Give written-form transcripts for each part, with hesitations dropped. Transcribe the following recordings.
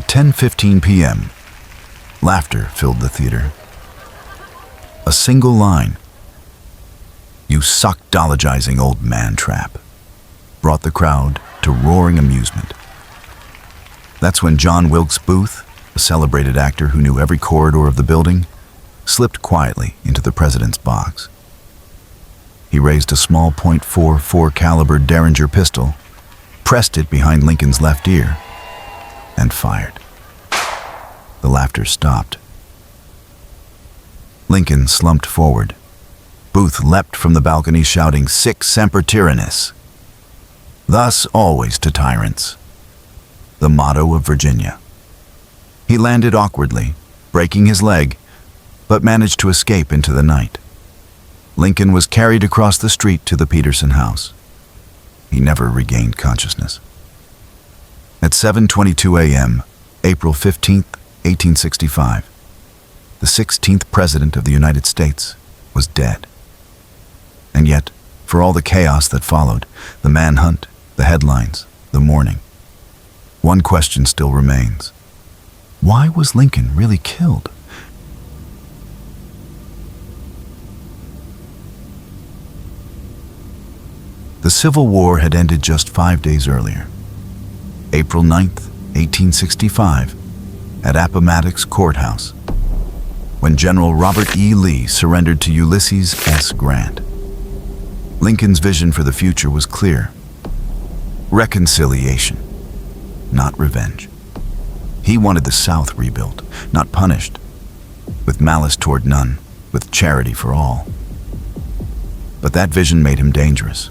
At 10:15 p.m., laughter filled the theater. A single line, "You sock-dologizing old man trap," brought the crowd to roaring amusement. That's when John Wilkes Booth, a celebrated actor who knew every corridor of the building, slipped quietly into the president's box. He raised a small .44 caliber Derringer pistol, pressed it behind Lincoln's left ear, and fired. The laughter stopped. Lincoln slumped forward. Booth leapt from the balcony shouting, "Sic semper tyrannis," thus always to tyrants, the motto of Virginia. He landed awkwardly, breaking his leg, but managed to escape into the night. Lincoln was carried across the street to the Peterson house. He never regained consciousness. At 7:22 a.m., April 15, 1865, the 16th President of the United States was dead. And yet, for all the chaos that followed, the manhunt, the headlines, the mourning, one question still remains. Why was Lincoln really killed? The Civil War had ended just 5 days earlier. April 9th, 1865, at Appomattox Courthouse, when General Robert E. Lee surrendered to Ulysses S. Grant. Lincoln's vision for the future was clear. Reconciliation, not revenge. He wanted the South rebuilt, not punished, with malice toward none, with charity for all. But that vision made him dangerous.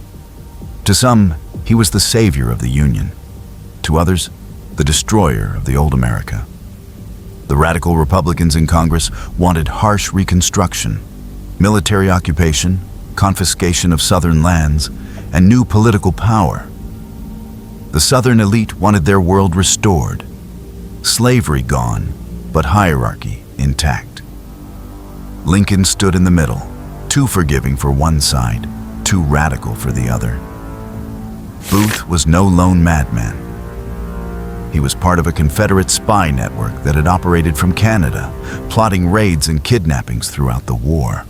To some, he was the savior of the Union. To others, the destroyer of the old America. The radical Republicans in Congress wanted harsh reconstruction, military occupation, confiscation of Southern lands, and new political power. The Southern elite wanted their world restored, slavery gone, but hierarchy intact. Lincoln stood in the middle, too forgiving for one side, too radical for the other. Booth was no lone madman. He was part of a Confederate spy network that had operated from Canada, plotting raids and kidnappings throughout the war.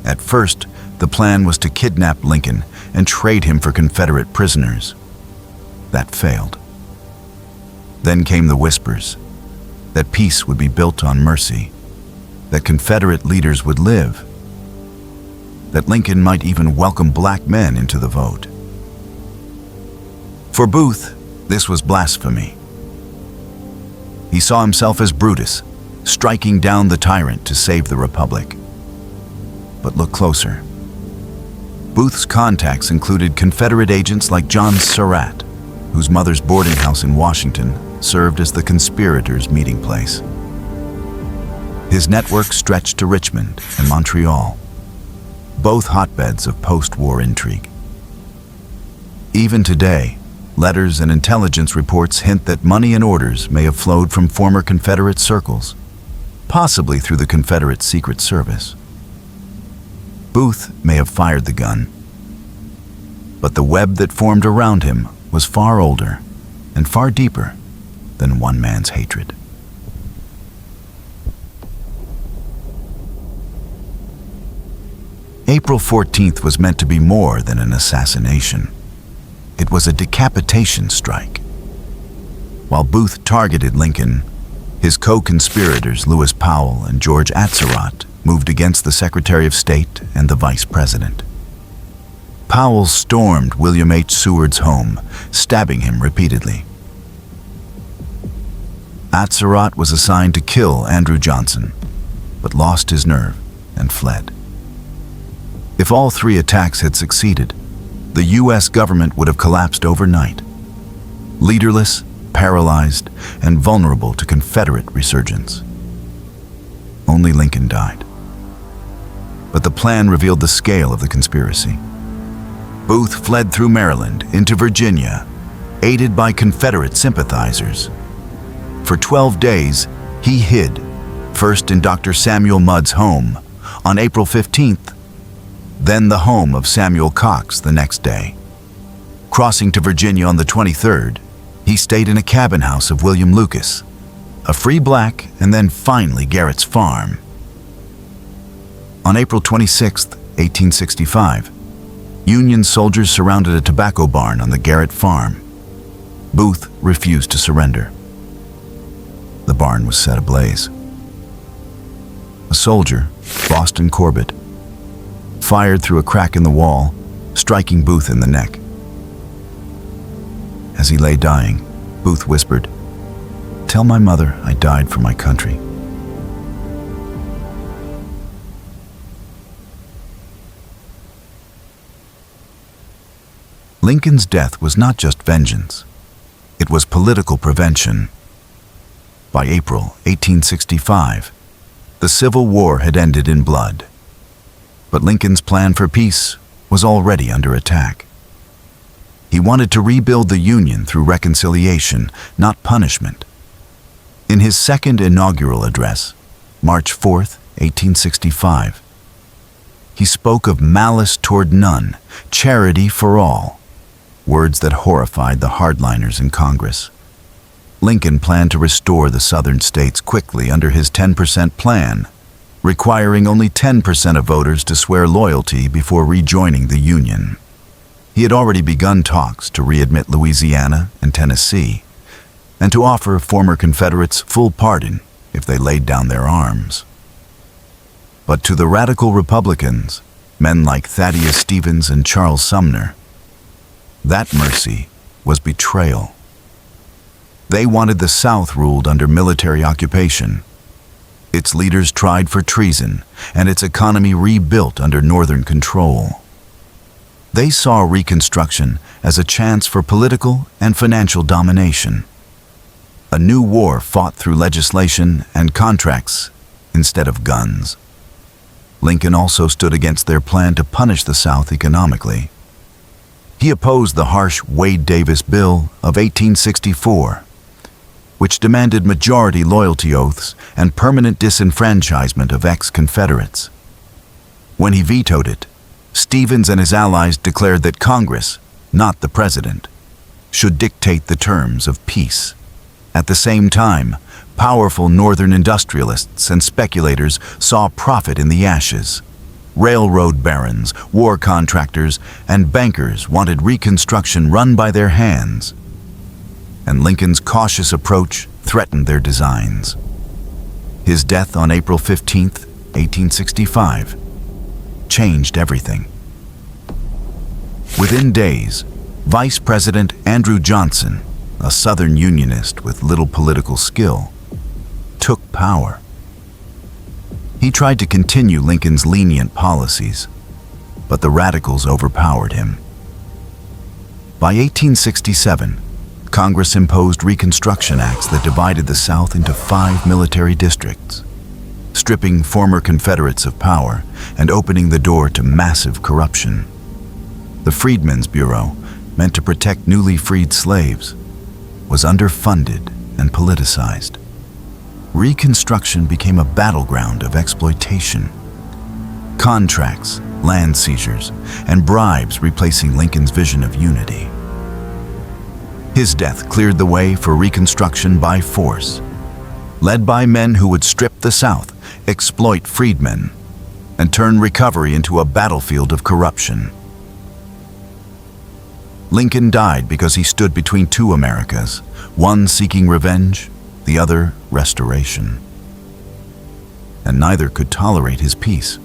At first, the plan was to kidnap Lincoln and trade him for Confederate prisoners. That failed. Then came the whispers that peace would be built on mercy, that Confederate leaders would live, that Lincoln might even welcome black men into the vote. For Booth, this was blasphemy. He saw himself as Brutus, striking down the tyrant to save the Republic. But look closer. Booth's contacts included Confederate agents like John Surratt, whose mother's boarding house in Washington served as the conspirators' meeting place. His network stretched to Richmond and Montreal, both hotbeds of post-war intrigue. Even today, letters and intelligence reports hint that money and orders may have flowed from former Confederate circles, possibly through the Confederate Secret Service. Booth may have fired the gun, but the web that formed around him was far older and far deeper than one man's hatred. April 14th was meant to be more than an assassination. It was a decapitation strike. While Booth targeted Lincoln, his co-conspirators Lewis Powell and George Atzerodt moved against the Secretary of State and the Vice President. Powell stormed William H. Seward's home, stabbing him repeatedly. Atzerodt was assigned to kill Andrew Johnson, but lost his nerve and fled. If all three attacks had succeeded, the U.S. government would have collapsed overnight, leaderless, paralyzed, and vulnerable to Confederate resurgence. Only Lincoln died. But the plan revealed the scale of the conspiracy. Booth fled through Maryland into Virginia, aided by Confederate sympathizers. For 12 days, he hid, first in Dr. Samuel Mudd's home on April 15th, then the home of Samuel Cox the next day. Crossing to Virginia on the 23rd, He stayed in a cabin house of William Lucas, a free black, and then finally Garrett's farm. On April 26, 1865, Union soldiers surrounded a tobacco barn on the Garrett farm. Booth refused to surrender. The barn was set ablaze. A soldier, Boston Corbett, fired through a crack in the wall, striking Booth in the neck. As he lay dying, Booth whispered, "Tell my mother I died for my country." Lincoln's death was not just vengeance. It was political prevention. By April 1865, the Civil War had ended in blood. But Lincoln's plan for peace was already under attack. He wanted to rebuild the Union through reconciliation, not punishment. In his second inaugural address, March 4, 1865, he spoke of malice toward none, charity for all, words that horrified the hardliners in Congress. Lincoln planned to restore the Southern states quickly under his 10% plan, requiring only 10% of voters to swear loyalty before rejoining the Union. He had already begun talks to readmit Louisiana and Tennessee, and to offer former Confederates full pardon if they laid down their arms. But to the radical Republicans, men like Thaddeus Stevens and Charles Sumner, that mercy was betrayal. They wanted the South ruled under military occupation, its leaders tried for treason, and its economy rebuilt under Northern control. They saw Reconstruction as a chance for political and financial domination. A new war fought through legislation and contracts instead of guns. Lincoln also stood against their plan to punish the South economically. He opposed the harsh Wade-Davis Bill of 1864, which demanded majority loyalty oaths and permanent disenfranchisement of ex-Confederates. When he vetoed it, Stevens and his allies declared that Congress, not the President, should dictate the terms of peace. At the same time, powerful Northern industrialists and speculators saw profit in the ashes. Railroad barons, war contractors, and bankers wanted Reconstruction run by their hands, and Lincoln's cautious approach threatened their designs. His death on April 15, 1865, changed everything. Within days, Vice President Andrew Johnson, a Southern Unionist with little political skill, took power. He tried to continue Lincoln's lenient policies, but the radicals overpowered him. By 1867, Congress imposed Reconstruction Acts that divided the South into 5 military districts, stripping former Confederates of power and opening the door to massive corruption. The Freedmen's Bureau, meant to protect newly freed slaves, was underfunded and politicized. Reconstruction became a battleground of exploitation. Contracts, land seizures, and bribes replacing Lincoln's vision of unity. His death cleared the way for Reconstruction by force, led by men who would strip the South, exploit freedmen, and turn recovery into a battlefield of corruption. Lincoln died because he stood between two Americas, one seeking revenge, the other restoration. And neither could tolerate his peace.